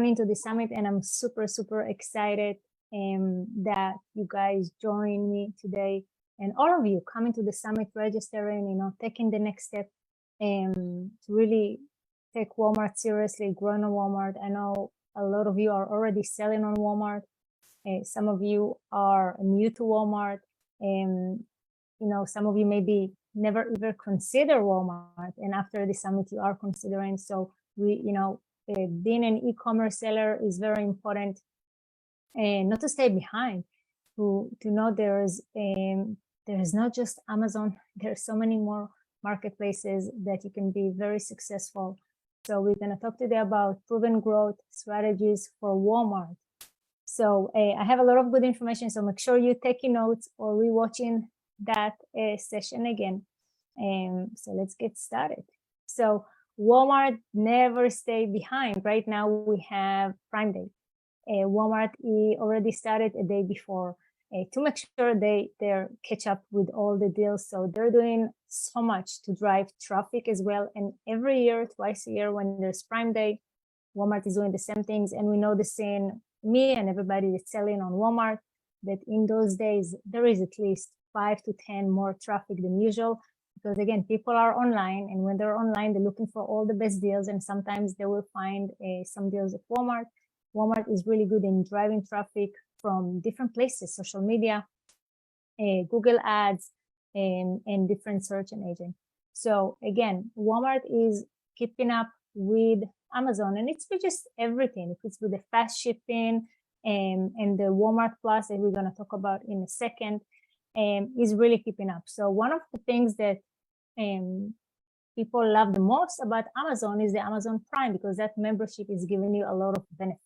coming to the summit, and I'm super, super excited that you guys join me today, and all of you coming to the summit, registering, taking the next step to really take Walmart seriously, growing on Walmart. I know a lot of you are already selling on Walmart. Some of you are new to Walmart, and some of you maybe never even consider Walmart, and after the summit you are considering. So being an e-commerce seller is very important, and not to stay behind, to know there's not just Amazon, there's so many more marketplaces that you can be very successful. So we're going to talk today about proven growth strategies for Walmart. So I have a lot of good information, so make sure you're taking notes or rewatching that session again. So let's get started. So Walmart never stay behind. Right now we have Prime Day. Walmart already started a day before to make sure they're catch up with all the deals. So they're doing so much to drive traffic as well. And every year, twice a year, when there's Prime Day, Walmart is doing the same things. And we notice in me and everybody that's selling on Walmart that in those days, there is at least 5 to 10 more traffic than usual. Because again, people are online, and when they're online, they're looking for all the best deals, and sometimes they will find some deals at Walmart. Walmart is really good in driving traffic from different places, social media, Google ads, and different search engines. So again, Walmart is keeping up with Amazon, and it's with just everything. If it's with the fast shipping and the Walmart Plus that we're going to talk about in a second, is really keeping up. So one of the things that people love the most about Amazon is the Amazon Prime, because that membership is giving you a lot of benefits.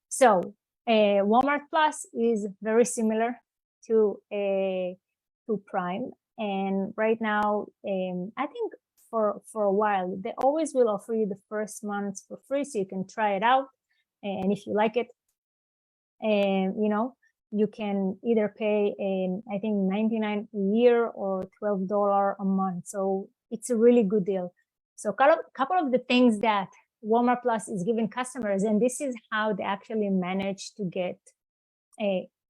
So Walmart Plus is very similar to Prime, and right now I think for a while they always will offer you the first month for free, so you can try it out, and if you like it, you can either pay I think $99 a year or $12 a month. So it's a really good deal. So a couple of the things that Walmart Plus is giving customers, and this is how they actually managed to get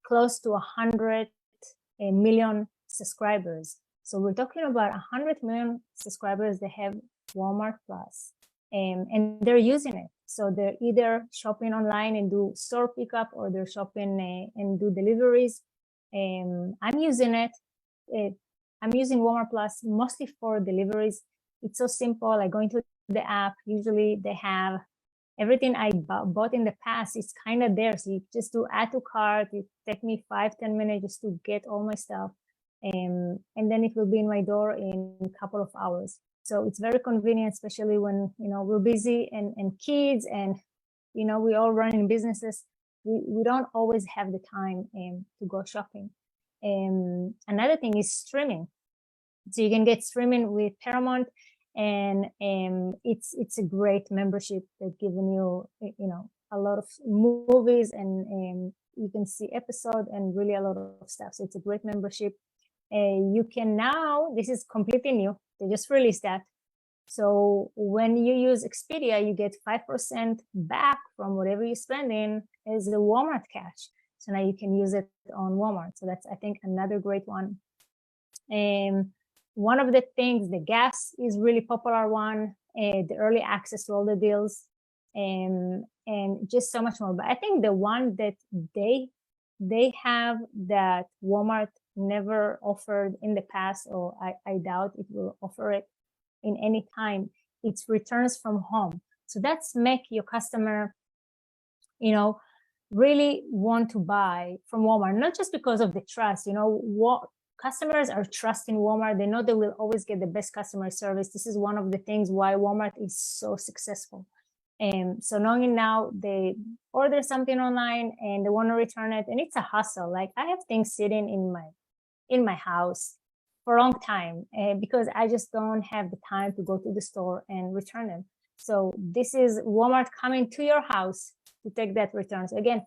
close to 100 million subscribers. So we're talking about 100 million subscribers that have Walmart Plus, and they're using it. So they're either shopping online and do store pickup, or they're shopping and do deliveries. I'm using it. I'm using Walmart Plus mostly for deliveries. It's so simple. I go into the app. Usually they have everything I bought in the past. It's kind of there. So you just do add to cart. It take me 5-10 minutes just to get all my stuff. And then it will be in my door in a couple of hours. So it's very convenient, especially when, we're busy and kids, and, we all run in businesses. We don't always have the time to go shopping. Another thing is streaming. So you can get streaming with Paramount, and it's a great membership that's giving you, a lot of movies, and you can see episodes and really a lot of stuff. So it's a great membership. You can now, this is completely new, they just released that. So when you use Expedia, you get 5% back from whatever you're spending as the Walmart cash. So now you can use it on Walmart. So that's, I think, another great one. One of the things, the gas is really popular one, the early access to all the deals, and just so much more. But I think the one that they have that Walmart never offered in the past, or I doubt it will offer it in any time, it's returns from home. So that's make your customer, really want to buy from Walmart, not just because of the trust. What customers are trusting Walmart, they know they will always get the best customer service. This is one of the things why Walmart is so successful. So knowing now they order something online and they want to return it, and it's a hustle. Like I have things sitting in my house for a long time because I just don't have the time to go to the store and return them. So this is Walmart coming to your house to take that return. So again,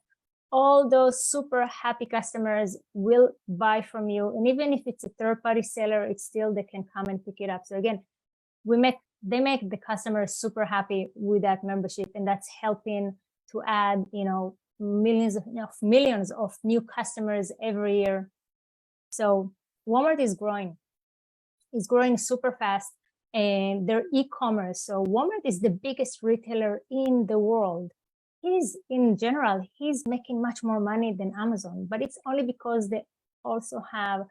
all those super happy customers will buy from you. And even if it's a third-party seller, it's still, they can come and pick it up. So again, they make the customers super happy with that membership, and that's helping to add, millions of new customers every year. So Walmart is growing. It's growing super fast, and their e-commerce. So Walmart is the biggest retailer in the world. He's making much more money than Amazon, but it's only because they also have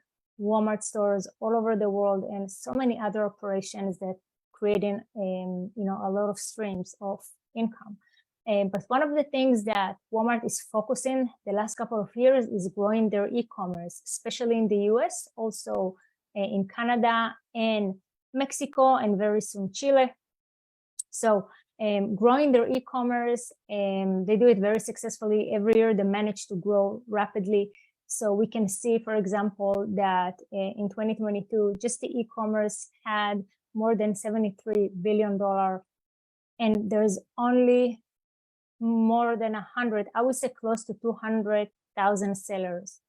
Walmart stores all over the world and so many other operations that creating, a lot of streams of income. But one of the things that Walmart is focusing the last couple of years is growing their e-commerce, especially in the US, also in Canada and Mexico, and very soon Chile. So growing their e-commerce, they do it very successfully. Every year they manage to grow rapidly. So we can see, for example, that in 2022, just the e-commerce had more than $73 billion. And there's only more than 100, I would say close to 200,000 sellers.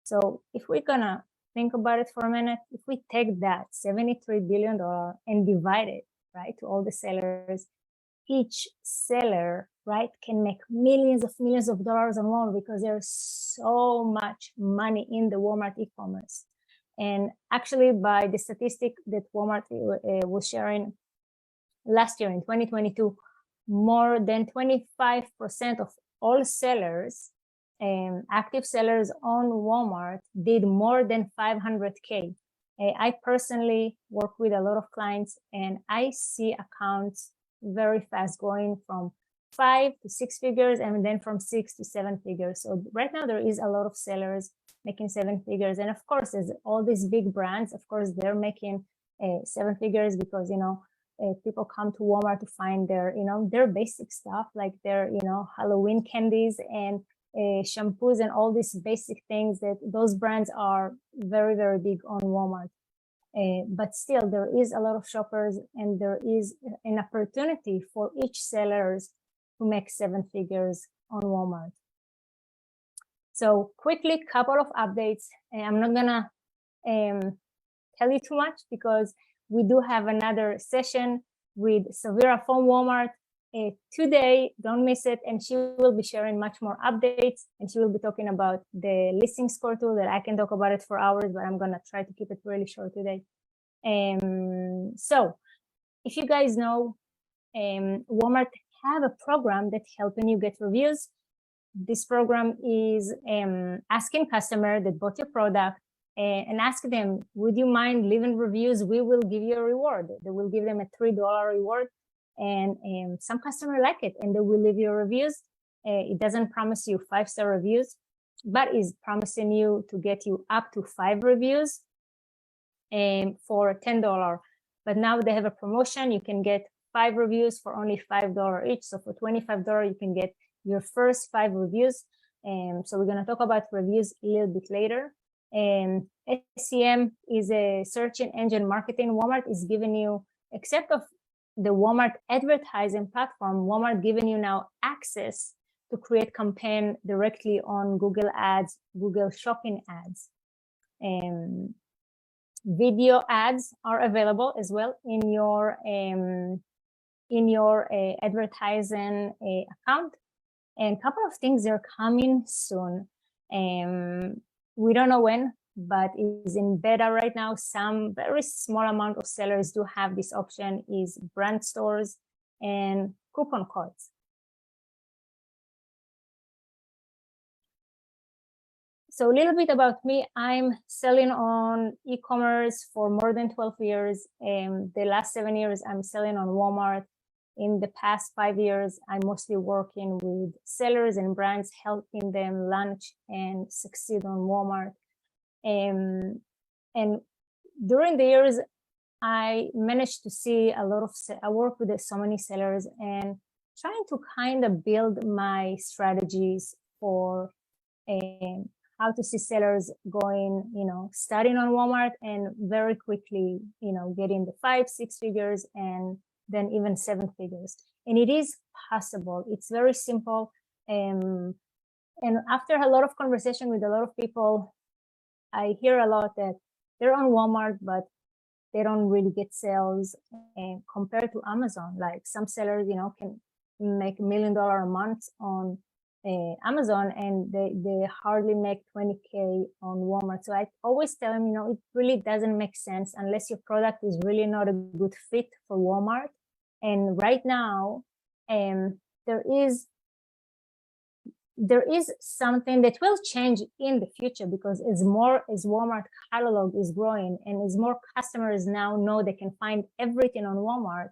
So if we're gonna think about it for a minute, if we take that $73 billion and divide it, right, to all the sellers, each seller, right, can make millions of dollars alone because there's so much money in the Walmart e-commerce. And actually, by the statistic that Walmart was sharing last year in 2022, more than 25% of all sellers, active sellers on Walmart, did more than 500K. I personally work with a lot of clients, and I see accounts very fast going from 5 to 6 figures, and then from 6 to 7 figures. So right now there is a lot of sellers making 7 figures, and of course there's all these big brands. Of course they're making 7 figures because people come to Walmart to find their their basic stuff, like their Halloween candies and shampoos and all these basic things that those brands are very, very big on Walmart. But still, there is a lot of shoppers, and there is an opportunity for each sellers to make 7 figures on Walmart. So quickly, couple of updates. I'm not gonna tell you too much because we do have another session with Savira from Walmart today. Don't miss it. And she will be sharing much more updates, and she will be talking about the listing score tool that I can talk about it for hours, but I'm gonna try to keep it really short today. So if you guys know, Walmart have a program that's helping you get reviews. This program is asking customer that bought your product and ask them, would you mind leaving reviews? We will give you a reward. They will give them a $3 reward, and some customer like it, and they will leave you reviews. It doesn't promise you 5-star reviews, but is promising you to get you up to 5 reviews for $10. But now they have a promotion. You can get 5 reviews for only $5 each. So for $25, you can get your first 5 reviews. So we're going to talk about reviews a little bit later. SEM is a search engine marketing. Walmart is giving you, except of the Walmart advertising platform, Walmart giving you now access to create campaign directly on Google Ads, Google Shopping Ads. Video ads are available as well in your advertising account. And a couple of things are coming soon. We don't know when, but it's in beta right now. Some very small amount of sellers do have this option, is brand stores and coupon codes. So a little bit about me. I'm selling on e-commerce for more than 12 years. The last 7 years, I'm selling on Walmart. In the past 5 years, I'm mostly working with sellers and brands, helping them launch and succeed on Walmart. And during the years, I managed to see a lot of, I work with so many sellers and trying to kind of build my strategies for how to see sellers going, starting on Walmart and very quickly, getting the 5-6 figures and then even 7 figures. And it is possible. It's very simple. And after a lot of conversation with a lot of people, I hear a lot that they're on Walmart, but they don't really get sales compared to Amazon. Like some sellers, can make $1 million a month on Amazon, and they hardly make 20K on Walmart. So I always tell them, it really doesn't make sense unless your product is really not a good fit for Walmart. And right now, there is something that will change in the future, because as Walmart catalog is growing and as more customers now know they can find everything on Walmart,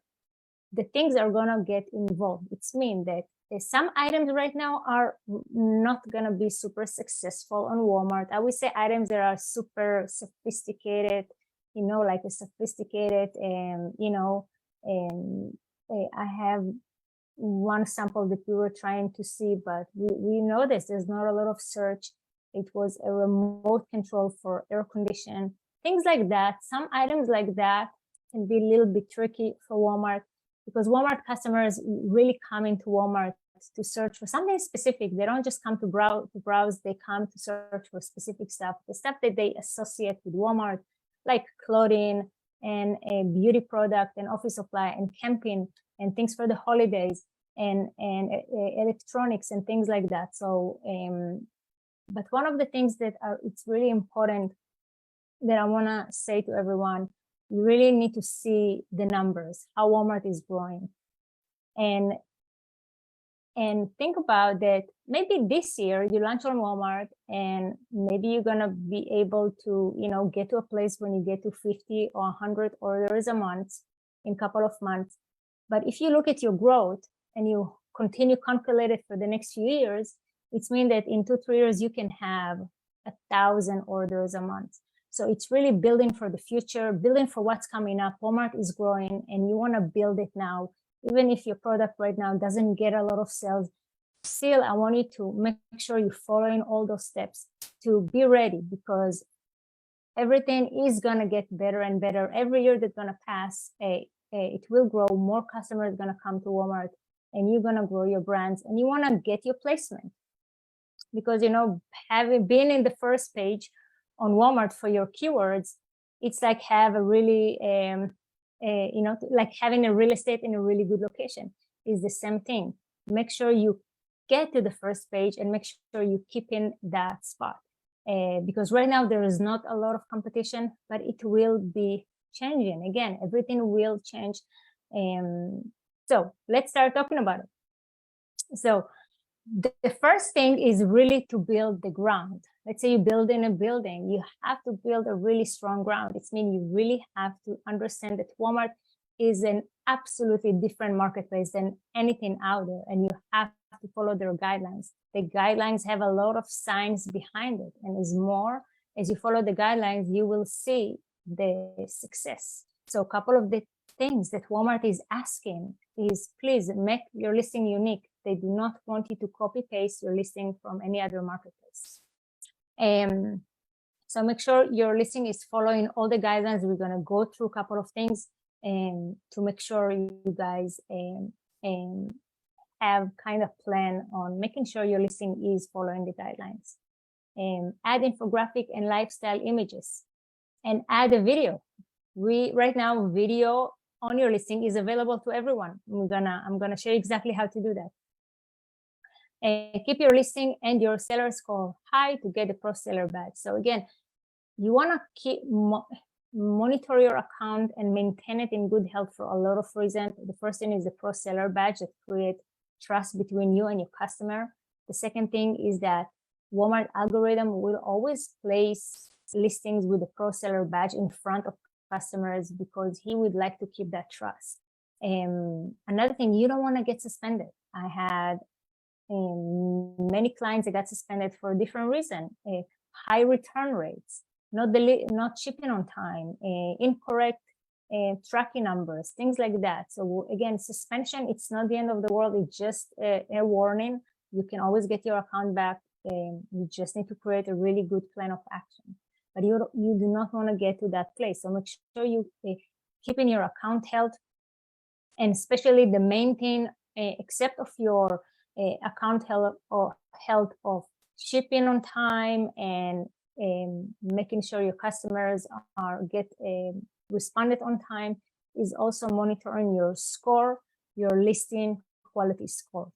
the things are gonna get involved. It's mean that some items right now are not gonna be super successful on Walmart. I would say items that are super sophisticated, like a sophisticated, I have one sample that we were trying to see, but we noticed there's not a lot of search. It was a remote control for air condition, things like that. Some items like that can be a little bit tricky for Walmart, because Walmart customers really come into Walmart to search for something specific. They don't just come to browse, they come to search for specific stuff, the stuff that they associate with Walmart, like clothing and a beauty product and office supply and camping and things for the holidays and electronics and things like that. So, but one of the things that it's really important that I want to say to everyone, you really need to see the numbers, how Walmart is growing, and think about that. Maybe this year you launch on Walmart, and maybe you're gonna be able to, get to a place when you get to 50 or 100 orders a month in a couple of months. But if you look at your growth and you continue calculate it for the next few years, it's mean that in 2-3 years you can have 1,000 orders a month. So it's really building for the future, building for what's coming up. Walmart is growing and you want to build it now. Even if your product right now doesn't get a lot of sales, still I want you to make sure you're following all those steps to be ready, because everything is going to get better and better. Every year that's going to pass, it will grow. More customers are going to come to Walmart, and you're going to grow your brands, and you want to get your placement. Because, having been in the first page on Walmart for your keywords, it's like have a really, like having a real estate in a really good location is the same thing. Make sure you get to the first page and make sure you keep in that spot. Because right now there is not a lot of competition, but it will be changing. Again, everything will change. So let's start talking about it. So the first thing is really to build the ground. Let's say you build in a building, you have to build a really strong ground. It means you really have to understand that Walmart is an absolutely different marketplace than anything out there, and you have to follow their guidelines. The guidelines have a lot of science behind it, and as you follow the guidelines, you will see the success. So a couple of the things that Walmart is asking is, please make your listing unique. They do not want you to copy paste your listing from any other marketplace. So make sure your listing is following all the guidelines. We're going to go through a couple of things to make sure you guys have kind of plan on making sure your listing is following the guidelines. Add infographic and lifestyle images, and add a video. Right now, video on your listing is available to everyone. I'm gonna show you exactly how to do that. Keep your listing and your seller score high to get the pro seller badge. So again, you want to keep monitor your account and maintain it in good health for a lot of reasons. The first thing is the pro seller badge that create trust between you and your customer. The second thing is that Walmart algorithm will always place listings with the pro seller badge in front of customers because he would like to keep that trust. Another thing, you don't want to get suspended. I had many clients that got suspended for a different reason: high return rates, not shipping on time, incorrect tracking numbers, things like that. So again, suspension, it's not the end of the world. It's just a warning. You can always get your account back. You just need to create a really good plan of action. But you do not want to get to that place. So make sure you keep in your account health, and especially the main thing, except of your account health of shipping on time and making sure your customers get responded on time, is also monitoring your score, your listing quality score.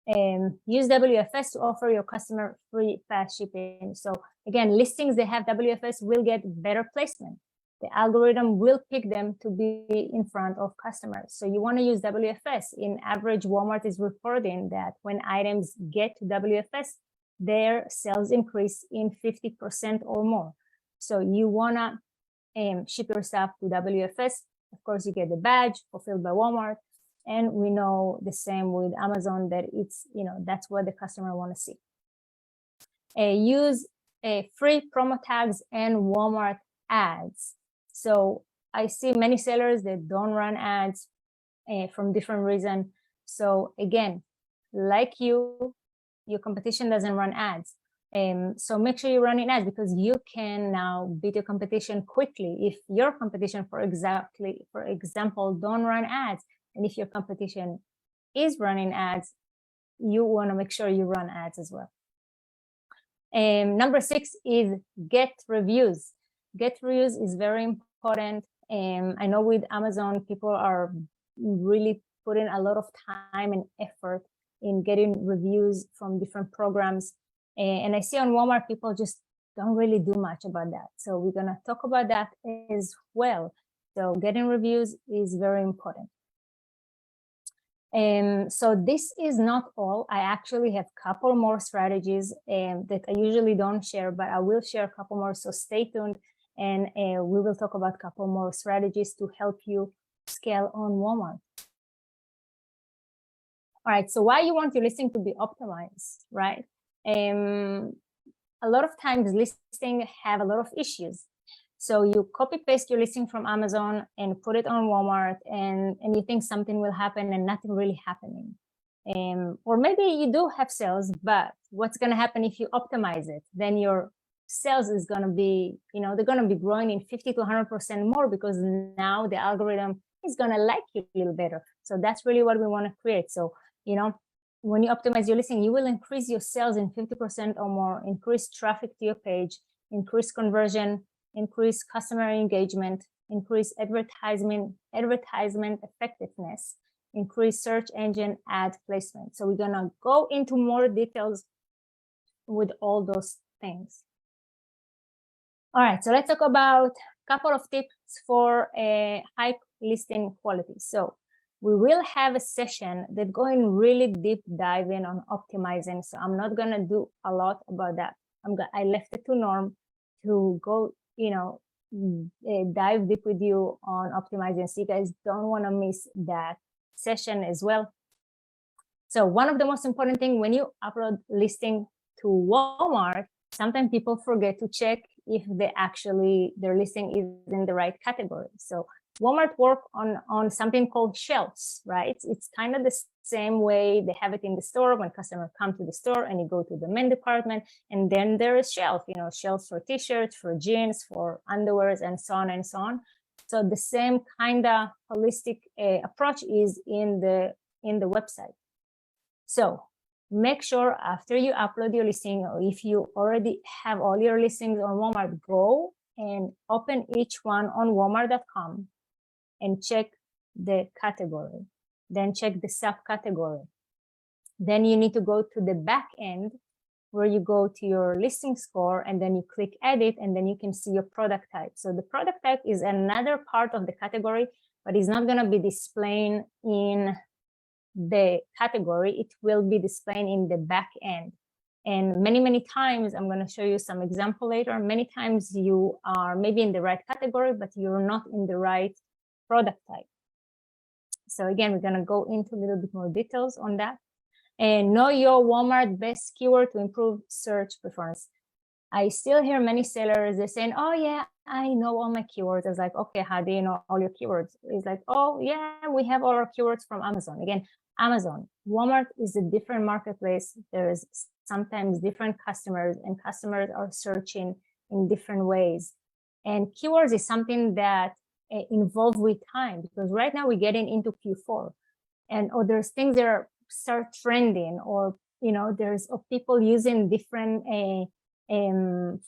Use WFS to offer your customer free fast shipping. So again, listings that have WFS will get better placement. The algorithm will pick them to be in front of customers. So you want to use WFS. In average, Walmart is reporting that when items get to WFS, their sales increase in 50% or more. So you want to ship your stuff to WFS. Of course, you get the badge fulfilled by Walmart. And we know the same with Amazon, that it's, that's what the customer want to see. Use free promo tags and Walmart ads. So I see many sellers that don't run ads from different reasons. So again, like your competition doesn't run ads. So make sure you're running ads, because you can now beat your competition quickly. If your competition, for example, don't run ads, and if your competition is running ads, you want to make sure you run ads as well. Number 6 is get reviews. Get reviews is very important. I know with Amazon, people are really putting a lot of time and effort in getting reviews from different programs. And I see on Walmart, people just don't really do much about that. So we're going to talk about that as well. So getting reviews is very important. So this is not all. I actually have a couple more strategies that I usually don't share, but I will share a couple more. So stay tuned, and we will talk about a couple more strategies to help you scale on Walmart. All right, so why you want your listing to be optimized, right? A lot of times listings have a lot of issues. So you copy paste your listing from Amazon and put it on Walmart, and you think something will happen and nothing really happening. Or maybe you do have sales, but what's going to happen if you optimize it? Then your sales is going to be, they're going to be growing in 50 to 100% more, because now the algorithm is going to like you a little better. So that's really what we want to create. So, when you optimize your listing, you will increase your sales in 50% or more, increase traffic to your page, increase conversion, increase customer engagement, increase advertisement effectiveness, increase search engine ad placement. So we're gonna go into more details with all those things. All right, so let's talk about a couple of tips for a high listing quality. So we will have a session that going really deep dive in on optimizing. So I'm not gonna do a lot about that. I left it to Norm to go, dive deep with you on optimizing. So you guys don't want to miss that session as well. So one of the most important things when you upload listing to Walmart, sometimes people forget to check if their listing is in the right category. So Walmart work on something called shelves, right? It's kind of the same way they have it in the store when customers come to the store and you go to the main department, and then there is shelf, shelves for t-shirts, for jeans, for underwears, and so on and so on. So the same kind of holistic approach is in the website. So make sure after you upload your listing, or if you already have all your listings on Walmart, go and open each one on walmart.com and check the category, then check the subcategory. Then you need to go to the back end where you go to your listing score, and then you click edit, and then you can see your product type. So the product type is another part of the category, but it's not going to be displaying in the category. It will be displaying in the back end. And many times, I'm going to show you some example later, many times you are maybe in the right category, but you're not in the right product type. So again, we're going to go into a little bit more details on that. And know your Walmart best keyword to improve search performance. I still hear many sellers, they're saying, oh yeah, I know all my keywords. I was like, okay, how do you know all your keywords? It's like, oh yeah, we have all our keywords from Amazon. Again, Amazon, Walmart is a different marketplace. There's sometimes different customers, and customers are searching in different ways. And keywords is something that involved with time, because right now we're getting into Q4, and there's things that start trending, or there's people using different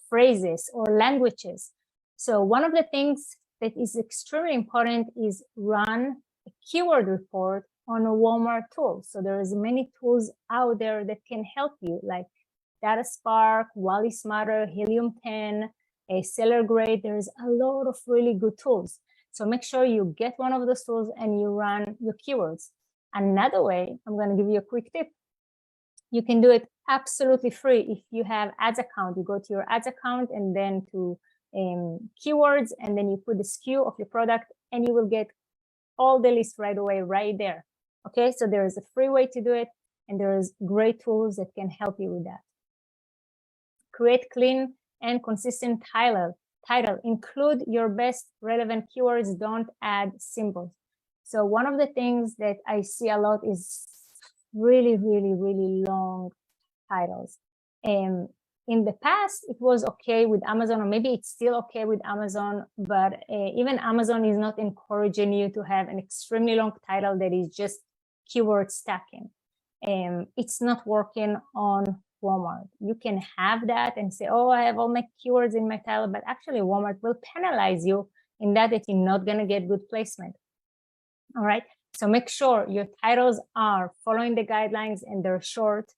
phrases or languages. So one of the things that is extremely important is run a keyword report on a Walmart tool. So there's many tools out there that can help you, like Data Spark, Wally Smarter, Helium 10, a Seller Grade. There's a lot of really good tools. So make sure you get one of those tools and you run your keywords. Another way, I'm going to give you a quick tip. You can do it absolutely free. If you have ads account, you go to your ads account and then to keywords, and then you put the SKU of your product, and you will get all the list right away, right there. Okay, so there is a free way to do it, and there's great tools that can help you with that. Create clean and consistent title. Include your best relevant keywords. Don't add symbols. So one of the things that I see a lot is really long titles. In the past, it was okay with Amazon, or maybe it's still okay with Amazon, but even Amazon is not encouraging you to have an extremely long title that is just keyword stacking. It's not working on Walmart. You can have that and say, oh, I have all my keywords in my title, but actually Walmart will penalize you in that you're not going to get good placement. All right, so make sure your titles are following the guidelines and they're short.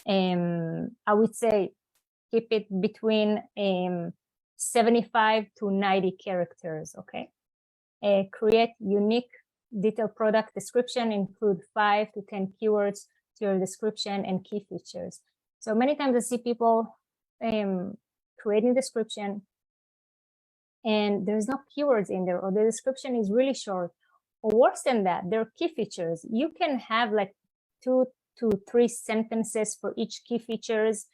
I would say keep it between 75 to 90 characters, okay? Create unique detailed product description, include 5 to 10 keywords to your description and key features. So many times I see people creating description and there's no keywords in there, or the description is really short, or worse than that, there are key features. You can have like 2 to 3 sentences for each key features.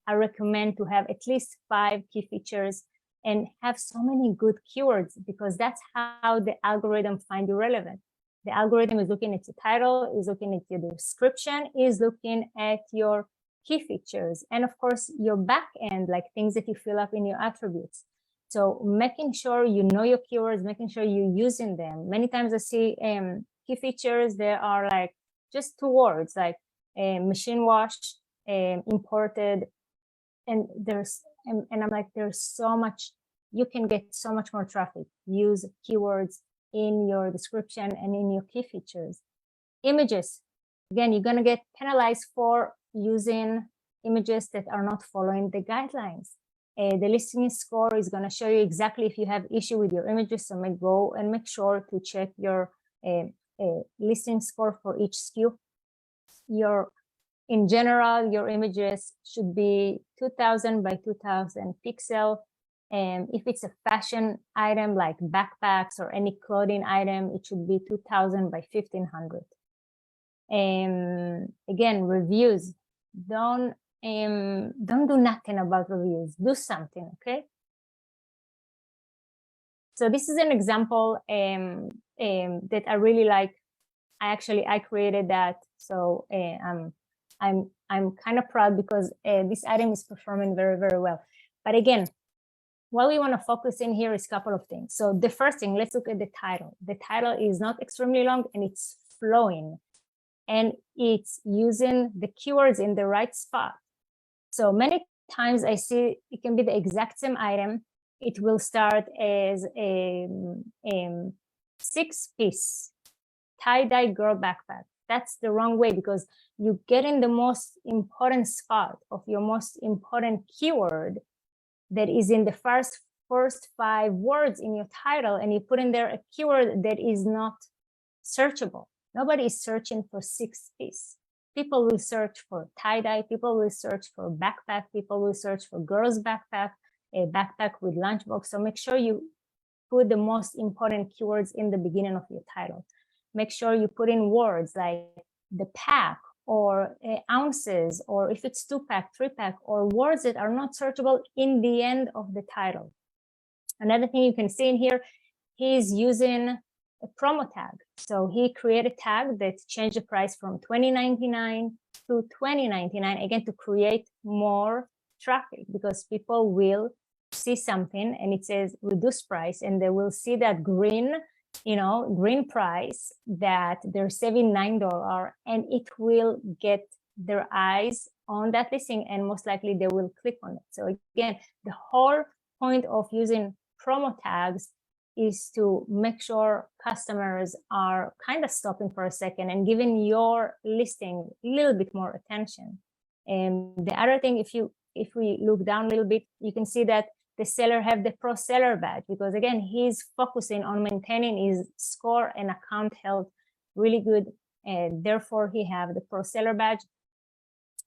I recommend to have at least 5 key features and have so many good keywords, because that's how the algorithm finds you relevant. The algorithm is looking at your title, is looking at your description, is looking at your key features, and of course your back end, like things that you fill up in your attributes. So making sure you know your keywords, making sure you're using them. Many times I see key features, there are like just 2 words, like machine wash, imported, and I'm like, there's so much, you can get so much more traffic. Use keywords in your description and in your key features. Images, again, you're going to get penalized for using images that are not following the guidelines. The listing score is going to show you exactly if you have issue with your images, so go and make sure to check your listing score for each SKU. In general, your images should be 2000 by 2000 pixel. And if it's a fashion item like backpacks or any clothing item, it should be 2000 by 1500. Again, reviews. Don't do nothing about reviews. Do something, okay? So this is an example that I really like. I created that, so I'm kind of proud because this item is performing very well. But again, what we want to focus in here is a couple of things. So the first thing, let's look at the title. The title is not extremely long and it's flowing, and it's using the keywords in the right spot. So many times I see it can be the exact same item. It will start as a 6-piece tie-dye girl backpack. That's the wrong way, because you get in the most important spot of your most important keyword that is in the first 5 words in your title, and you put in there a keyword that is not searchable. Nobody is searching for 6-piece. People will search for tie-dye, people will search for backpack, people will search for girls backpack, a backpack with lunchbox. So make sure you put the most important keywords in the beginning of your title. Make sure you put in words like the pack, or ounces, or if it's 2-pack, 3-pack, or words that are not searchable in the end of the title. Another thing you can see in here, he's using a promo tag. So he created a tag that changed the price from $20.99 to $20.99, again, to create more traffic, because people will see something and it says reduced price, and they will see that green price that they're saving $9, and it will get their eyes on that listing, and most likely they will click on it. So again, the whole point of using promo tags is to make sure customers are kind of stopping for a second and giving your listing a little bit more attention. And the other thing, if we look down a little bit, you can see that the seller have the pro seller badge, because again, he's focusing on maintaining his score and account health really good, and therefore he have the pro seller badge.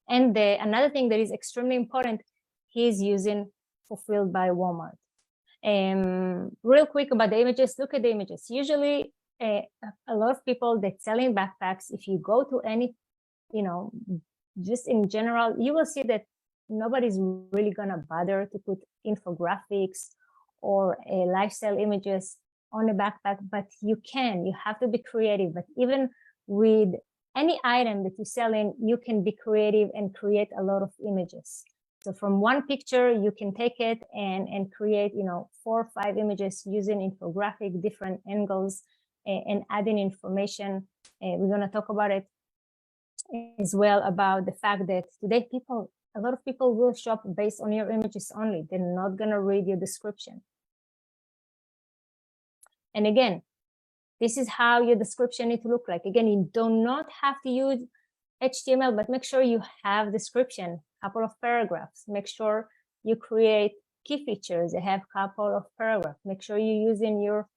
And another thing that is extremely important, he's using Fulfilled by Walmart. Real quick about the images, look at the images. Usually a lot of people that selling backpacks, if you go to any, just in general, you will see that nobody's really gonna bother to put infographics or lifestyle images on a backpack, but you have to be creative. But even with any item that you're selling, you can be creative and create a lot of images. So from one picture, you can take it and create, 4 or 5 images using infographic, different angles, and adding information. We're gonna talk about it as well, about the fact that today a lot of people will shop based on your images only. They're not gonna read your description. And again, this is how your description needs to look like. Again, you do not have to use HTML, but make sure you have description, couple of paragraphs. Make sure you create key features that have couple of paragraphs. Make sure you're using your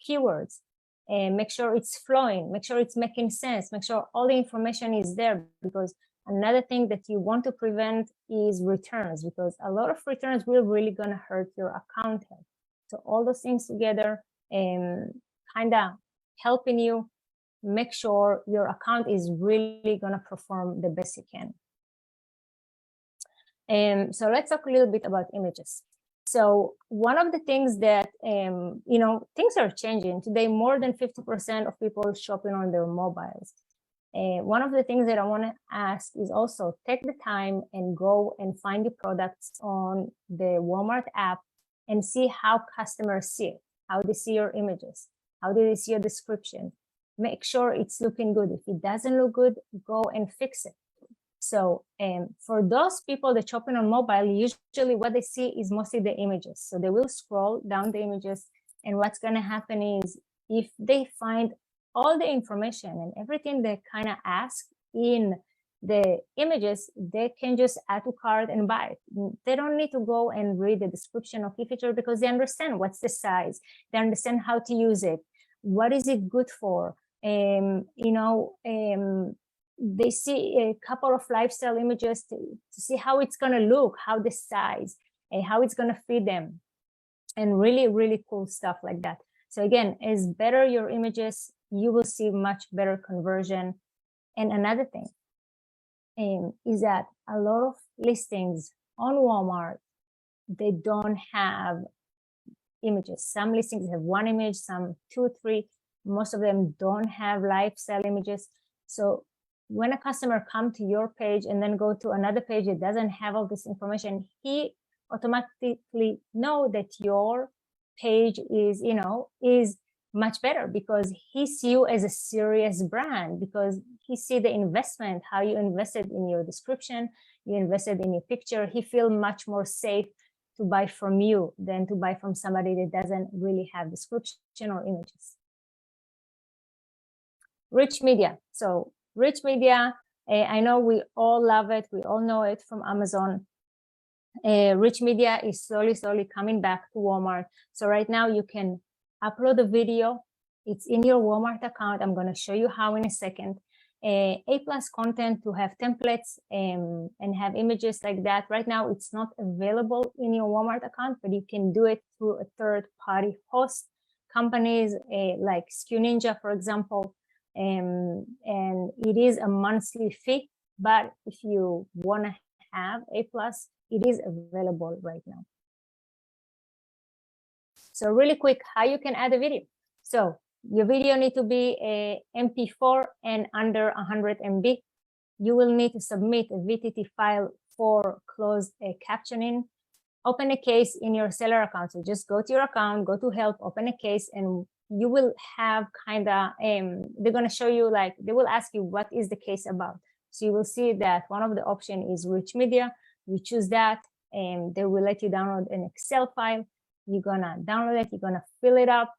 keywords, and make sure it's flowing. Make sure it's making sense. Make sure all the information is there, because another thing that you want to prevent is returns, because a lot of returns will really gonna hurt your account health. So all those things together kind of helping you make sure your account is really going to perform the best it can. So let's talk a little bit about images. So one of the things that, things are changing today. More than 50% of people shopping on their mobiles. One of the things that I want to ask is also take the time and go and find the products on the Walmart app and see how customers see it, how they see your images, how do they see your description. Make sure it's looking good. If it doesn't look good, go and fix it. So for those people that shopping on mobile, usually what they see is mostly the images. So they will scroll down the images, and what's going to happen is if they find all the information and everything they kind of ask in the images, they can just add to cart and buy it. They don't need to go and read the description of key feature, because they understand what's the size, they understand how to use it, what is it good for. They see a couple of lifestyle images to see how it's going to look, how the size, and how it's going to fit them, and really, really cool stuff like that. So again, as better your images, you will see much better conversion. And another thing is that a lot of listings on Walmart, they don't have images. Some listings have 1 image, some 2, 3. Most of them don't have lifestyle images. So when a customer comes to your page and then go to another page that doesn't have all this information, he automatically know that your page is much better, because he sees you as a serious brand, because he see the investment, how you invested in your description, you invested in your picture. He feel much more safe to buy from you than to buy from somebody that doesn't really have description or images. Rich media. So rich media, I know we all love it. We all know it from Amazon. Rich media is slowly coming back to Walmart. So right now you can upload a video. It's in your Walmart account. I'm going to show you how in a second. A+ content to have templates and have images like that. Right now it's not available in your Walmart account, but you can do it through a third-party host. Companies like SKU Ninja, for example, and it is a monthly fee, but if you want to have A+, it is available right now. So really quick, how you can add a video. So your video need to be a MP4 and under 100 MB. You will need to submit a VTT file for closed captioning. Open a case in your seller account. So just go to your account, go to help, open a case, and you will have kind of, they're going to show you, like, they will ask you what is the case about. So you will see that one of the options is rich media. You choose that, and they will let you download an Excel file. you're gonna download it, you're gonna fill it up,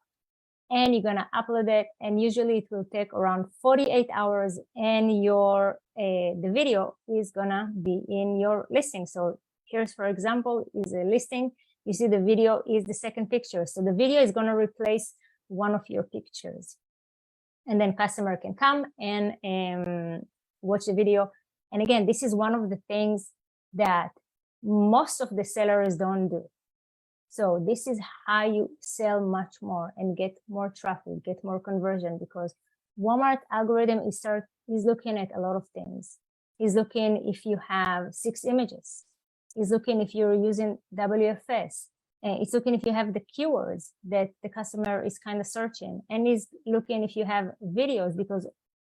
and you're gonna upload it. And usually it will take around 48 hours, and your the video is gonna be in your listing. So here's, for example, is a listing. You see the video is the second picture. So the video is gonna replace one of your pictures. And then customer can come and watch the video. And again, this is one of the things that most of the sellers don't do. So this is how you sell much more and get more traffic, get more conversion, because Walmart algorithm is looking at a lot of things. He's looking if you have 6 images. He's looking if you're using WFS. It's looking if you have the keywords that the customer is kind of searching, and he's looking if you have videos, because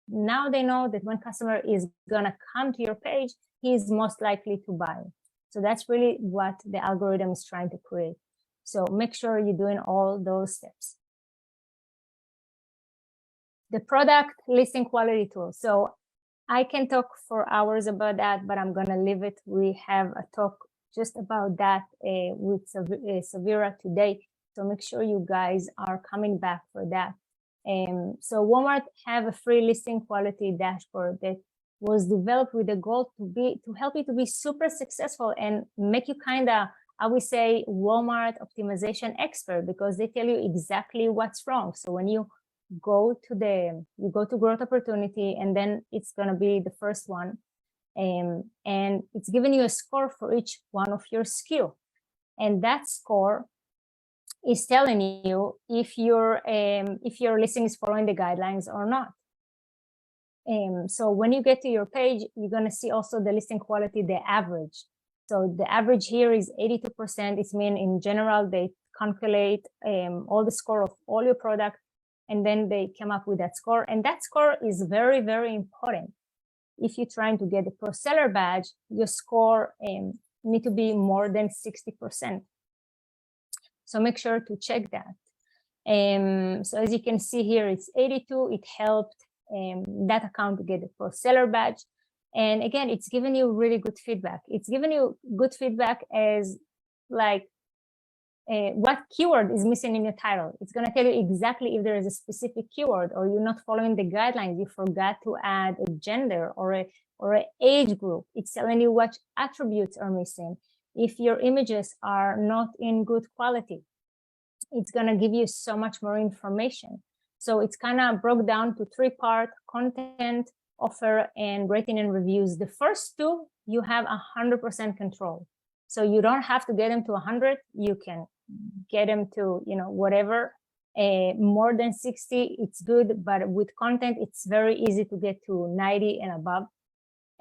now they know that when customer is gonna come to your page, he's most likely to buy. So that's really what the algorithm is trying to create. So make sure you're doing all those steps. The product listing quality tool. So I can talk for hours about that, but I'm gonna leave it. We have a talk just about that with Savira today. So make sure you guys are coming back for that. So Walmart have a free listing quality dashboard that was developed with the goal to help you to be super successful and make you kind of, I would say, Walmart optimization expert, because they tell you exactly what's wrong. So when you go to growth opportunity, and then it's going to be the first one, and it's giving you a score for each one of your SKU, and that score is telling you if your listing is following the guidelines or not. So when you get to your page, you're going to see also the listing quality, the average. So the average here is 82%. It means in general, they calculate all the score of all your product, and then they come up with that score. And that score is very, very important. If you're trying to get the Pro Seller badge, your score need to be more than 60%. So make sure to check that. So as you can see here, it's 82. It helped that account to get the Pro Seller badge. And again, it's giving you really good feedback. It's giving you good feedback as like what keyword is missing in your title. It's going to tell you exactly if there is a specific keyword, or you're not following the guidelines. You forgot to add a gender or an age group. It's telling you what attributes are missing. If your images are not in good quality, it's going to give you so much more information. So it's kind of broke down to 3-part: content, offer, and rating and reviews. The first 2, you have 100% control. So you don't have to get them to 100. You can get them to, whatever. More than 60, it's good. But with content, it's very easy to get to 90 and above.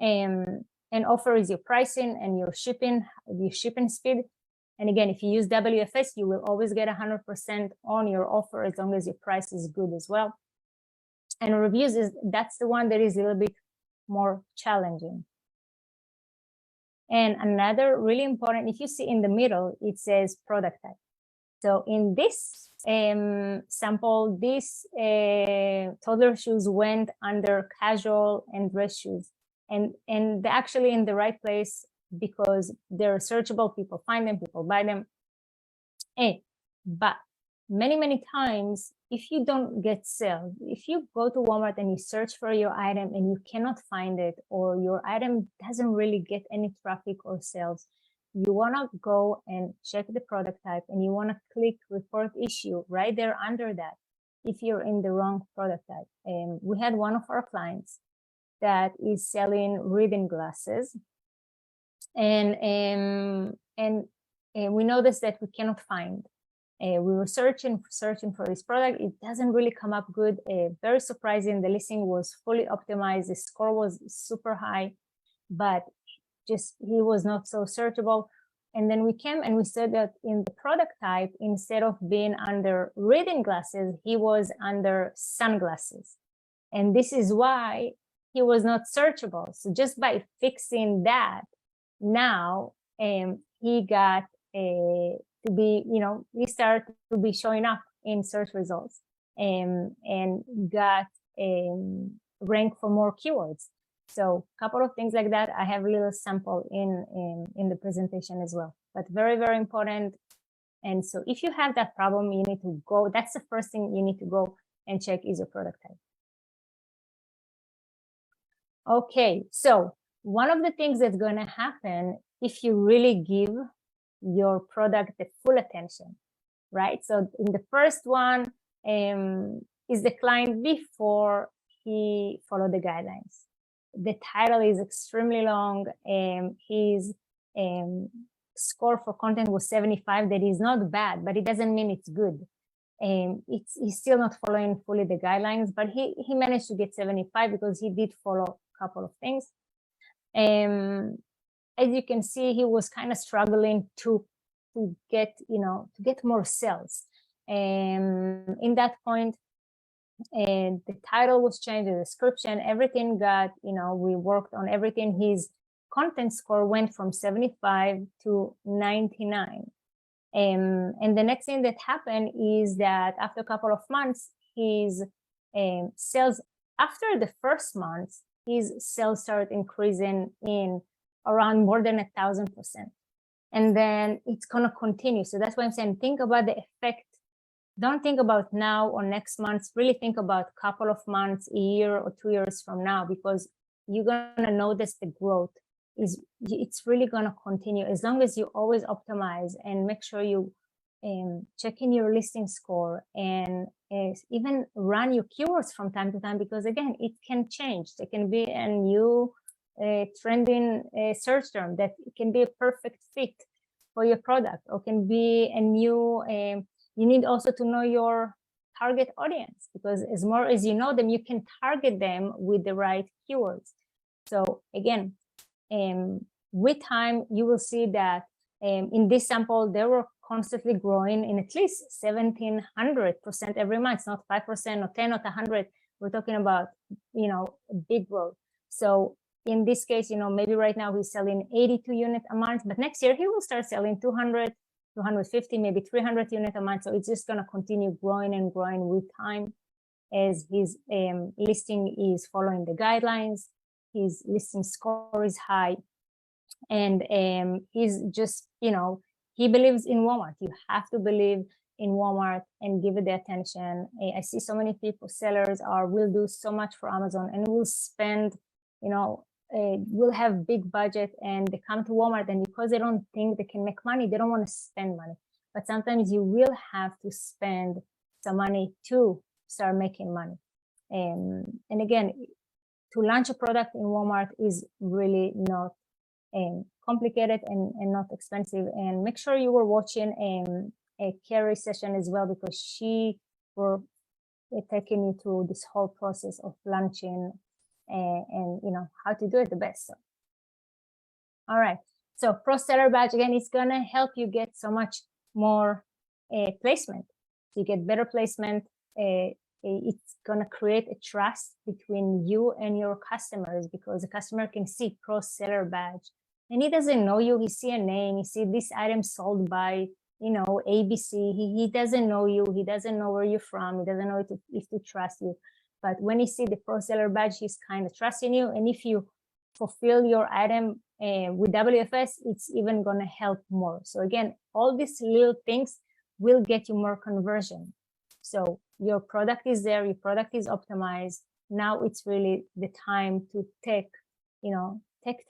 And offer is your pricing and your shipping speed. And again, if you use WFS, you will always get 100% on your offer as long as your price is good as well. And reviews that's the one that is a little bit more challenging. And another really important, if you see in the middle, it says product type. So in this sample, these toddler shoes went under casual and dress shoes. And they're actually in the right place because they're searchable. People find them, people buy them. But many, many times, if you don't get sales, if you go to Walmart and you search for your item and you cannot find it, or your item doesn't really get any traffic or sales, you want to go and check the product type, and you want to click report issue right there under that if you're in the wrong product type. We had one of our clients that is selling reading glasses, and we noticed that we cannot find. We were searching for this product. It doesn't really come up good. Very surprising. The listing was fully optimized. The score was super high, but just he was not so searchable. And then we came and we said that in the product type, instead of being under reading glasses, he was under sunglasses. And this is why he was not searchable. So just by fixing that, now he got to be, he started to be showing up in search results, and got rank for more keywords. So a couple of things like that. I have a little sample in the presentation as well. But very, very important. And so if you have that problem, you need to go, that's the first thing you need to go and check is your product type. Okay, so one of the things that's going to happen if you really give your product the full attention, right? So in the first one is the client before he followed the guidelines. The title is extremely long. His score for content was 75. That is not bad, but it doesn't mean it's good. He's still not following fully the guidelines, but he managed to get 75 because he did follow a couple of things. As you can see, he was kind of struggling to get more sales. In that point, and the title was changed, the description, everything got, we worked on everything. His content score went from 75 to 99. And the next thing that happened is that after a couple of months, his sales, after the first month, his sales started increasing in around more than 1,000%. And then it's going to continue. So that's why I'm saying, think about the effect. Don't think about now or next month. Really think about a couple of months, a year or 2 years from now, because you're going to notice the growth. It's really going to continue as long as you always optimize and make sure you check in your listing score and even run your keywords from time to time, because again, it can change. There can be a new trending search term that can be a perfect fit for your product, or can be a new, you need also to know your target audience, because as more as you know them, you can target them with the right keywords. So again, with time, you will see that in this sample, they were constantly growing in at least 1,700% every month, not 5% or 10 or 100. We're talking about, a big growth. So in this case, maybe right now he's selling 82 units a month, but next year he will start selling 200, 250, maybe 300 units a month. So it's just going to continue growing and growing with time as his listing is following the guidelines. His listing score is high, and he's just, he believes in Walmart. You have to believe in Walmart and give it the attention. I see so many people, sellers will do so much for Amazon and will spend, will have big budget, and they come to Walmart, and because they don't think they can make money, they don't want to spend money. But sometimes you will have to spend some money to start making money. And again, to launch a product in Walmart is really not complicated and not expensive. And make sure you were watching a Carrie session as well, because she were taking you through this whole process of launching and how to do it the best. So, all right. So Pro Seller Badge, again, it's going to help you get so much more placement. So you get better placement. It's going to create a trust between you and your customers, because the customer can see Pro Seller Badge and he doesn't know you. He see a name, he see this item sold by, ABC. He doesn't know you. He doesn't know where you're from. He doesn't know if to trust you. But when he see the Pro Seller Badge, he's kind of trusting you. And if you fulfill your item with WFS, it's even going to help more. So again, all these little things will get you more conversion. So your product is there, your product is optimized. Now it's really the time to take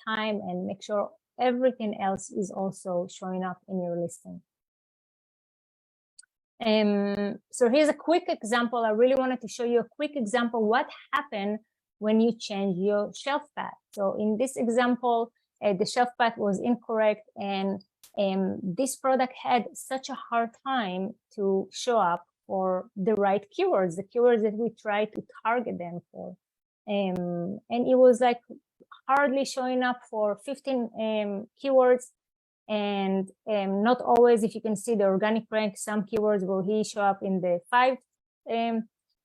time and make sure everything else is also showing up in your listing. So here's a quick example. I really wanted to show you a quick example what happened when you change your shelf path. So in this example, the shelf path was incorrect, and this product had such a hard time to show up for the right keywords, the keywords that we try to target them for. And it was like hardly showing up for 15 keywords. And not always, if you can see the organic rank, some keywords will he show up in the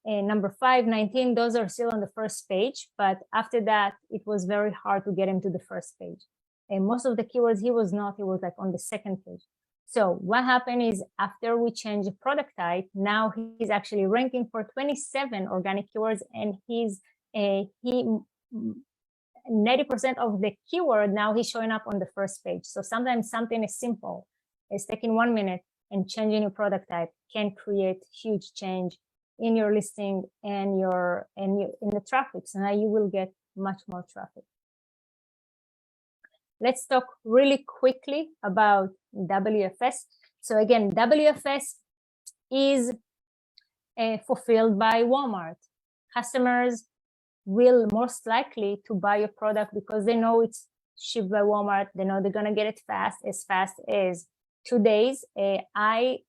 number 5, 19, those are still on the first page. But after that, it was very hard to get him to the first page. And most of the keywords he was like on the second page. So what happened is after we changed the product type, now he's actually ranking for 27 organic keywords, and 90% of the keyword now he's showing up on the first page. So sometimes something is simple. It's taking 1 minute, and changing your product type can create huge change in your listing and in the traffic. So now you will get much more traffic. Let's talk really quickly about WFS. So again, WFS is fulfilled by Walmart. Customers will most likely to buy your product because they know it's shipped by Walmart. They know they're gonna get it fast as 2 days. I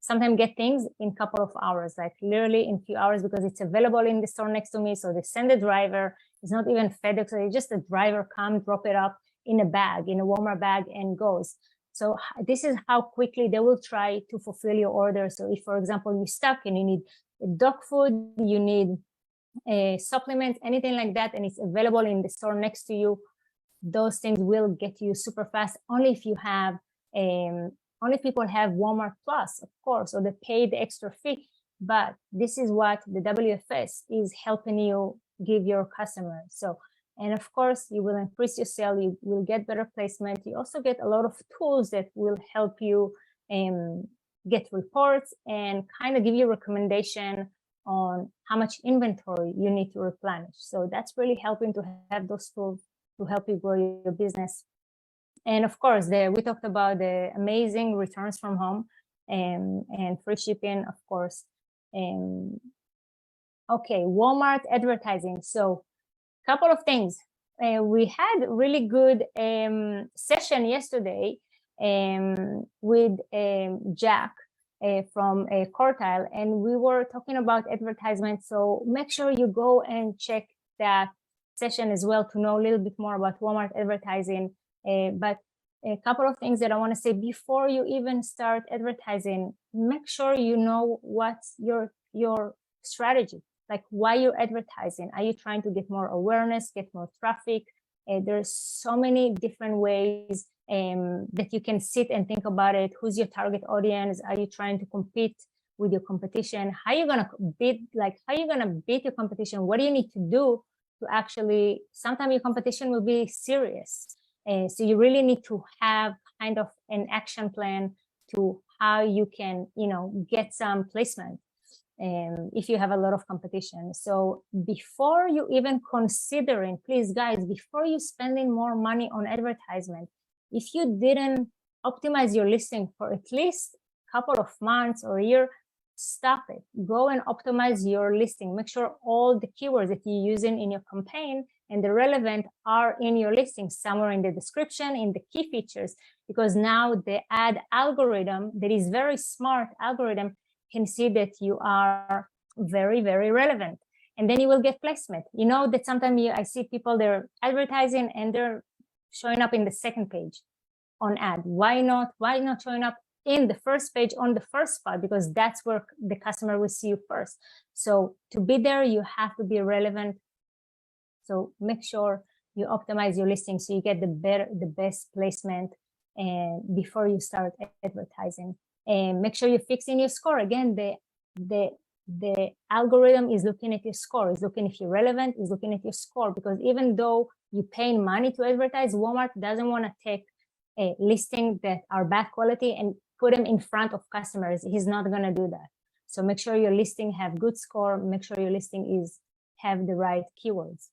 sometimes get things in a couple of hours, like literally in a few hours, because it's available in the store next to me. So they send a driver. It's not even FedEx. It's just a driver come, drop it up in a bag, in a Walmart bag, and goes. So this is how quickly they will try to fulfill your order. So if, for example, you're stuck and you need dog food, you need a supplement, anything like that, and it's available in the store next to you, those things will get you super fast. Only if you have, only people have Walmart Plus, of course, or they pay the extra fee. But this is what the WFS is helping you give your customers. So, and of course, you will increase your sale. You will get better placement. You also get a lot of tools that will help you get reports and kind of give you recommendation on how much inventory you need to replenish. So that's really helping to have those tools to help you grow your business. And of course, we talked about the amazing returns from home and free shipping, of course. Okay, Walmart advertising. So a couple of things. We had a really good session yesterday with Jack from Quartile, and we were talking about advertisement. So make sure you go and check that session as well to know a little bit more about Walmart advertising. But a couple of things that I want to say before you even start advertising, make sure you know what's your strategy, like why you're advertising. Are you trying to get more awareness, get more traffic? There's so many different ways that you can sit and think about it. Who's your target audience? Are you trying to compete with your competition? How are you gonna beat? Like, how are you gonna beat your competition? What do you need to do to actually? Sometimes your competition will be serious, so you really need to have kind of an action plan to how you can, get some placement if you have a lot of competition. So before you even considering, please guys, before you spending more money on advertisement, if you didn't optimize your listing for at least a couple of months or a year, stop it. Go and optimize your listing. Make sure all the keywords that you're using in your campaign and the relevant are in your listing, somewhere in the description, in the key features, because now the ad algorithm, that is very smart algorithm, can see that you are very, very relevant. And then you will get placement. You know that sometimes I see people, they're advertising and they're showing up in the second page on ad. Why not showing up in the first page on the first spot? Because that's where the customer will see you first. So to be there, you have to be relevant. So make sure you optimize your listing so you get the best placement and before you start advertising. And make sure you're fixing your score. Again, the algorithm is looking at your score, is looking if you're relevant, is looking at your score, because even though you're paying money to advertise, Walmart doesn't want to take a listing that are bad quality and put them in front of customers. He's not going to do that. So make sure your listing have good score. Make sure your listing have the right keywords.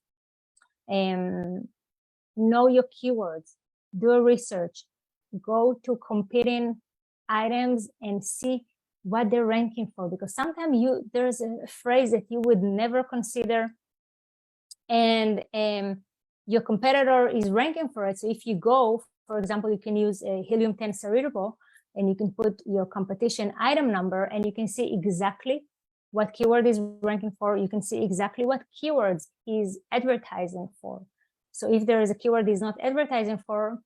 Know your keywords. Do a research. Go to competing items and see what they're ranking for, because sometimes there's a phrase that you would never consider, and your competitor is ranking for it. So if you go, for example, you can use a Helium 10 Cerebral and you can put your competition item number and you can see exactly what keyword is ranking for. You can see exactly what keywords is advertising for. So if there is a keyword is not advertising for,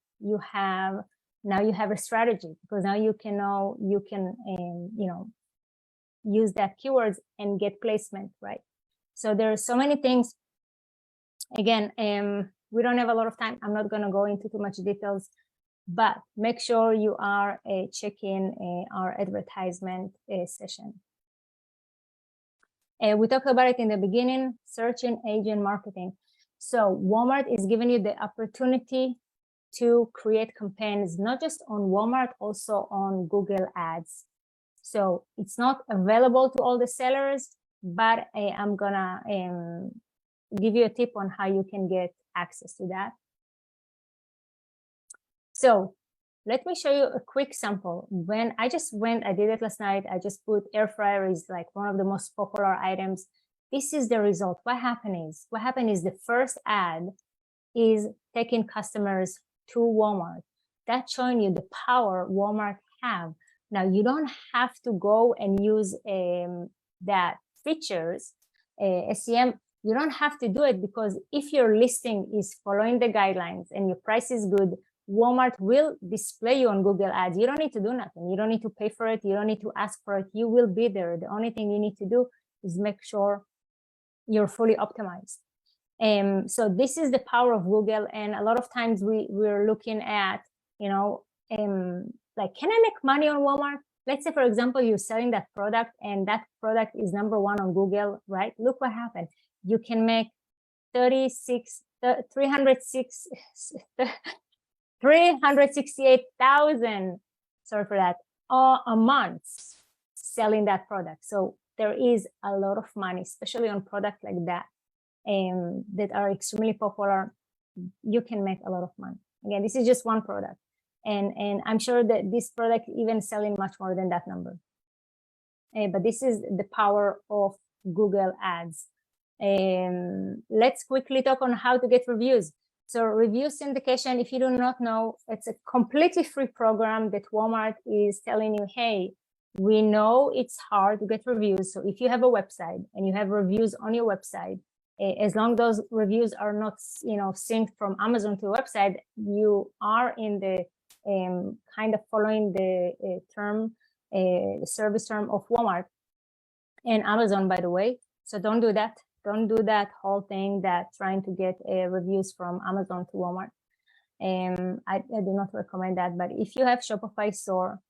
now you have a strategy, because now you can use that keywords and get placement, right? So there are so many things. Again, we don't have a lot of time. I'm not going to go into too much details, but make sure you are checking our advertisement session. We talked about it in the beginning, search engine marketing. So Walmart is giving you the opportunity to create campaigns, not just on Walmart, also on Google Ads. So it's not available to all the sellers, but I'm gonna give you a tip on how you can get access to that. So let me show you a quick sample. When I did it last night, I just put air fryer is like one of the most popular items. This is the result. What happened is the first ad is taking customers to Walmart. That's showing you the power Walmart have. Now, you don't have to go and use that features, SEM. You don't have to do it, because if your listing is following the guidelines and your price is good, Walmart will display you on Google Ads. You don't need to do nothing. You don't need to pay for it. You don't need to ask for it. You will be there. The only thing you need to do is make sure you're fully optimized. So this is the power of Google. And a lot of times we're looking at, like, can I make money on Walmart? Let's say, for example, you're selling that product and that product is number one on Google, right? Look what happened. You can make 368,000, sorry for that, a month selling that product. So there is a lot of money, especially on products like that, that are extremely popular. You can make a lot of money. Again, this is just one product. And I'm sure that this product even selling much more than that number. But this is the power of Google Ads. Let's quickly talk on how to get reviews. So review syndication, if you do not know, it's a completely free program that Walmart is telling you, hey, we know it's hard to get reviews. So if you have a website and you have reviews on your website, as long as those reviews are not, synced from Amazon to a website, you are in the kind of following the service term of Walmart and Amazon, by the way. So don't do that. Don't do that whole thing that trying to get reviews from Amazon to Walmart. I do not recommend that. But if you have Shopify store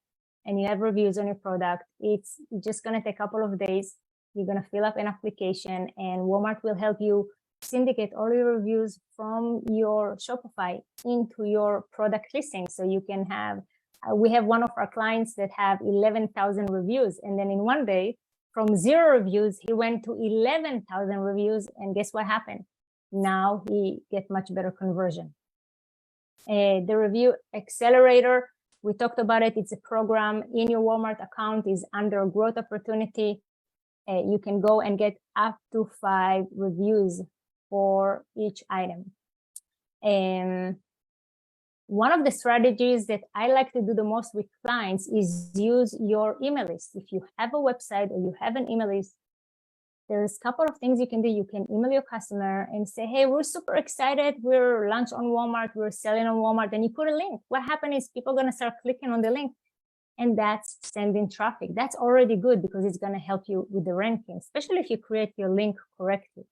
and you have reviews on your product, it's just going to take a couple of days. You're going to fill up an application and Walmart will help you syndicate all your reviews from your Shopify into your product listing. So you can have, we have one of our clients that have 11,000 reviews. And then in one day, from 0 reviews, he went to 11,000 reviews. And guess what happened? Now he gets much better conversion. The Review Accelerator, we talked about it. It's a program in your Walmart account, is under growth opportunity. You can go and get up to 5 reviews for each item. And one of the strategies that I like to do the most with clients is use your email list. If you have a website or you have an email list, there's a couple of things you can do. You can email your customer and say, hey, we're super excited. We're launched on Walmart. We're selling on Walmart. And you put a link. What happens is people are going to start clicking on the link. And that's sending traffic. That's already good because it's going to help you with the ranking, especially if you create your link correctly.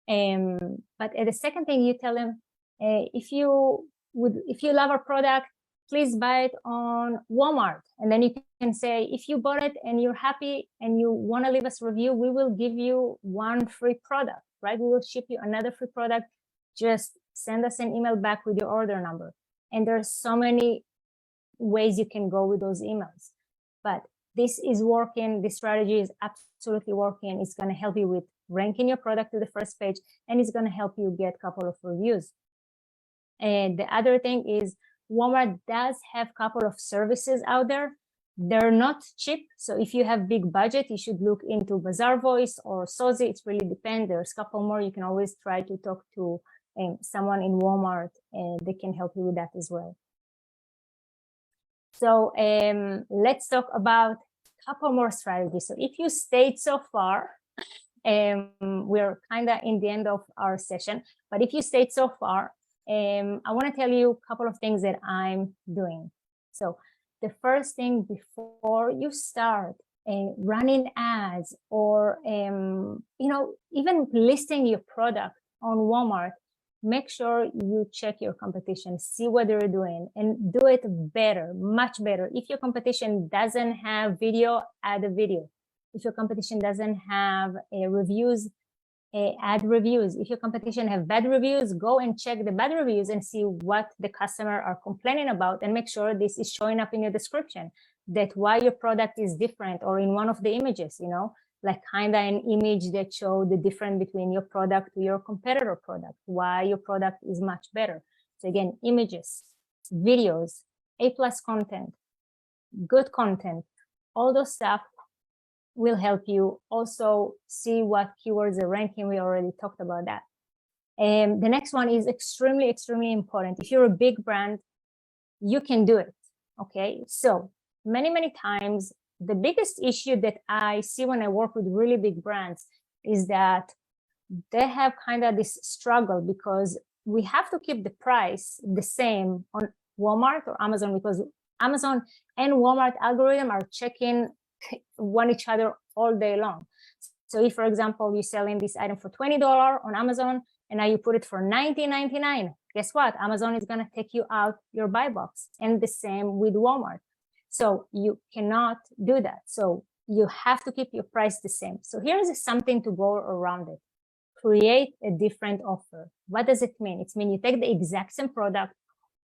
But the second thing you tell them, if you love our product, please buy it on Walmart. And then you can say, if you bought it and you're happy and you want to leave us a review, we will give you 1 free product, right? We will ship you another free product. Just send us an email back with your order number. And there's so many ways you can go with those emails. But this is working. This strategy is absolutely working. It's going to help you with ranking your product to the first page, and it's going to help you get a couple of reviews. And the other thing is Walmart does have a couple of services out there. They're not cheap. So if you have big budget, you should look into Bazaar Voice or Sozi. It really depends. There's a couple more. You can always try to talk to someone in Walmart, and they can help you with that as well. So let's talk about a couple more strategies. So if you stayed so far, we're kind of in the end of our session. But if you stayed so far, I want to tell you a couple of things that I'm doing. So the first thing, before you start running ads or even listing your product on Walmart, make sure you check your competition, see what they're doing, and do it better, much better. If your competition doesn't have video, add a video. If your competition doesn't have reviews, add reviews. If your competition have bad reviews, go and check the bad reviews and see what the customer are complaining about, and make sure this is showing up in your description, that why your product is different, or in one of the images, you know, like kind of an image that show the difference between your product to your competitor product, why your product is much better. So again, images, videos, A+ content, good content, all those stuff will help you also see what keywords are ranking. We already talked about that. And the next one is extremely, extremely important. If you're a big brand, you can do it, okay? So many times, the biggest issue that I see when I work with really big brands is that they have kind of this struggle, because we have to keep the price the same on Walmart or Amazon, because Amazon and Walmart algorithm are checking one each other all day long. So if, for example, you're selling this item for $20 on Amazon, and now you put it for $19.99, guess what? Amazon is going to take you out your buy box, and the same with Walmart. So you cannot do that. So you have to keep your price the same. So here's something to go around it. Create a different offer. What does it mean? It means you take the exact same product,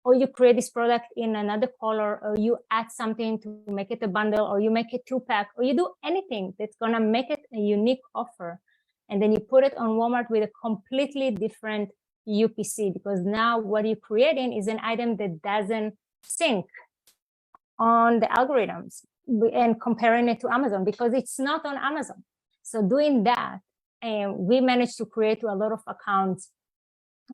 or you create this product in another color, or you add something to make it a bundle, or you make it 2-pack, or you do anything that's going to make it a unique offer. And then you put it on Walmart with a completely different UPC, because now what you're creating is an item that doesn't sync on the algorithms, and comparing it to Amazon, because it's not on Amazon. So doing that, and we managed to create to a lot of accounts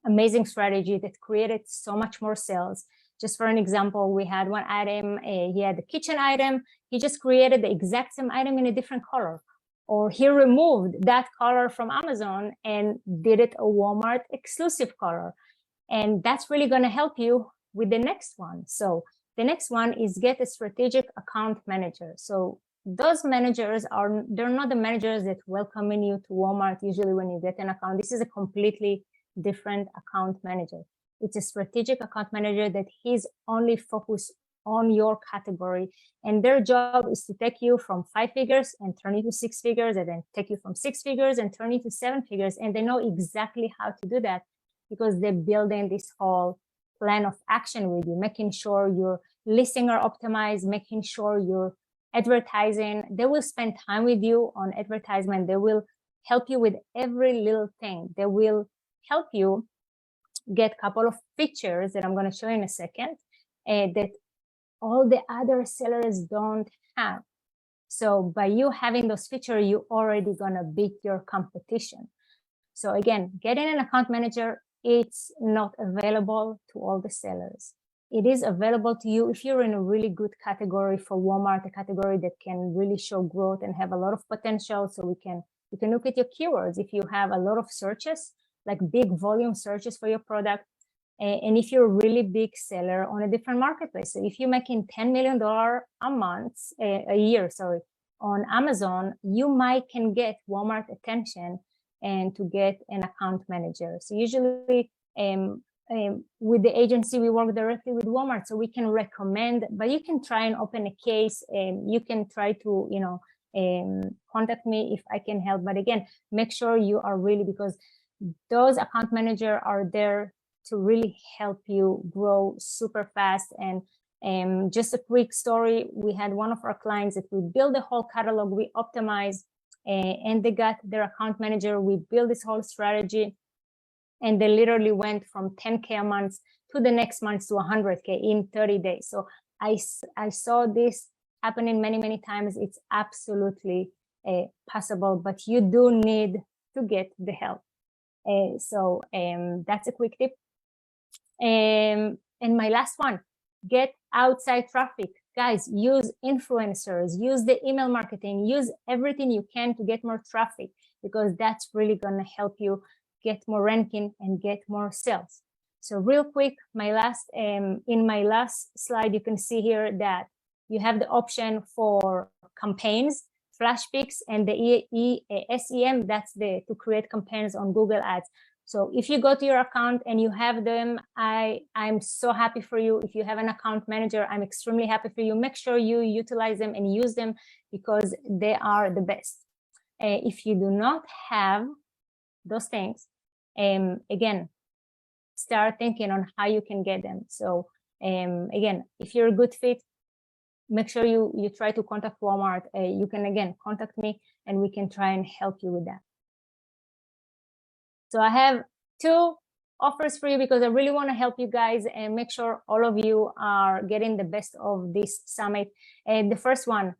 amazing strategy that created so much more sales. Just for an example, we had one item, he had the kitchen item, he just created the exact same item in a different color, or he removed that color from Amazon and did it a Walmart exclusive color. And that's really going to help you with the next one. So the next one is get a strategic account manager. So those managers they're not the managers that welcoming you to Walmart usually when you get an account. This is a completely different account manager. It's a strategic account manager that he's only focused on your category, and their job is to take you from 5 figures and turn it to 6 figures, and then take you from 6 figures and turn it to 7 figures. And they know exactly how to do that, because they're building this whole plan of action with you, making sure your listing are optimized, making sure your advertising, they will spend time with you on advertisement. They will help you with every little thing. They will help you get a couple of features that I'm going to show you in a second, that all the other sellers don't have. So by you having those features, you're already going to beat your competition. So again, getting an account manager, it's not available to all the sellers. It is available to you if you're in a really good category for Walmart, a category that can really show growth and have a lot of potential. So you can look at your keywords. If you have a lot of searches, like big volume searches for your product, and if you're a really big seller on a different marketplace. So if you're making $10 million a year, on Amazon, you might can get Walmart attention and to get an account manager. So usually with the agency, we work directly with Walmart, so we can recommend, but you can try and open a case, and you can try to, contact me if I can help. But again, make sure you are really, because those account managers are there to really help you grow super fast. And just a quick story, we had one of our clients that we built the whole catalog, we optimized, and they got their account manager. We built this whole strategy, and they literally went from 10K a month to the next month to 100K in 30 days. So I saw this happening many times. It's absolutely possible, but you do need to get the help. So that's a quick tip. And my last one, get outside traffic. Guys, use influencers, use the email marketing, use everything you can to get more traffic, because that's really going to help you get more ranking and get more sales. So real quick, in my last slide, you can see here that you have the option for campaigns, flash picks, and the SEM, that's to create campaigns on Google Ads. So if you go to your account and you have them, I'm so happy for you. If you have an account manager, I'm extremely happy for you. Make sure you utilize them and use them, because they are the best. If you do not have those things, again, start thinking on how you can get them. So again, if you're a good fit, make sure you try to contact Walmart. You can, again, contact me and we can try and help you with that. So I have 2 offers for you because I really want to help you guys and make sure all of you are getting the best of this summit. And the first one,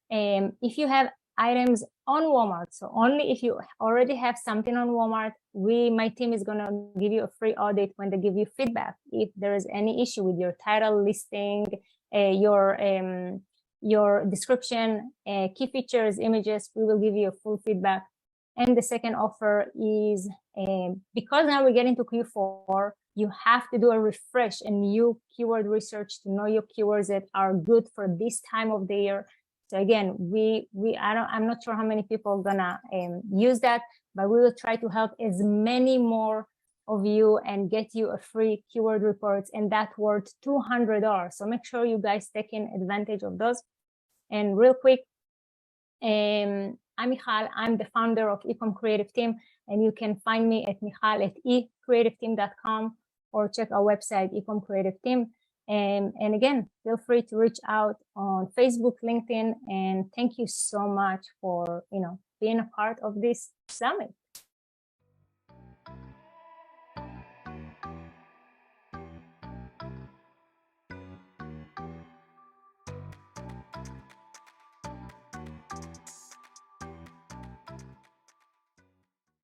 if you have items on Walmart, so only if you already have something on Walmart, my team is going to give you a free audit when they give you feedback. If there is any issue with your title, listing, your description, key features, images, we will give you a full feedback. And the second offer is, because now we're getting to Q4, you have to do a refresh, a new keyword research to know your keywords that are good for this time of the year. So again, I'm not sure how many people are gonna use that, but we will try to help as many more of you and get you a free keyword reports, and that worth $200. So make sure you guys taking advantage of those. And real quick, I'm Michal. I'm the founder of eCom Creative Team, and you can find me at michal@ecreativeteam.com or check our website, eCom Creative Team. And again, feel free to reach out on Facebook, LinkedIn, and thank you so much for being a part of this summit.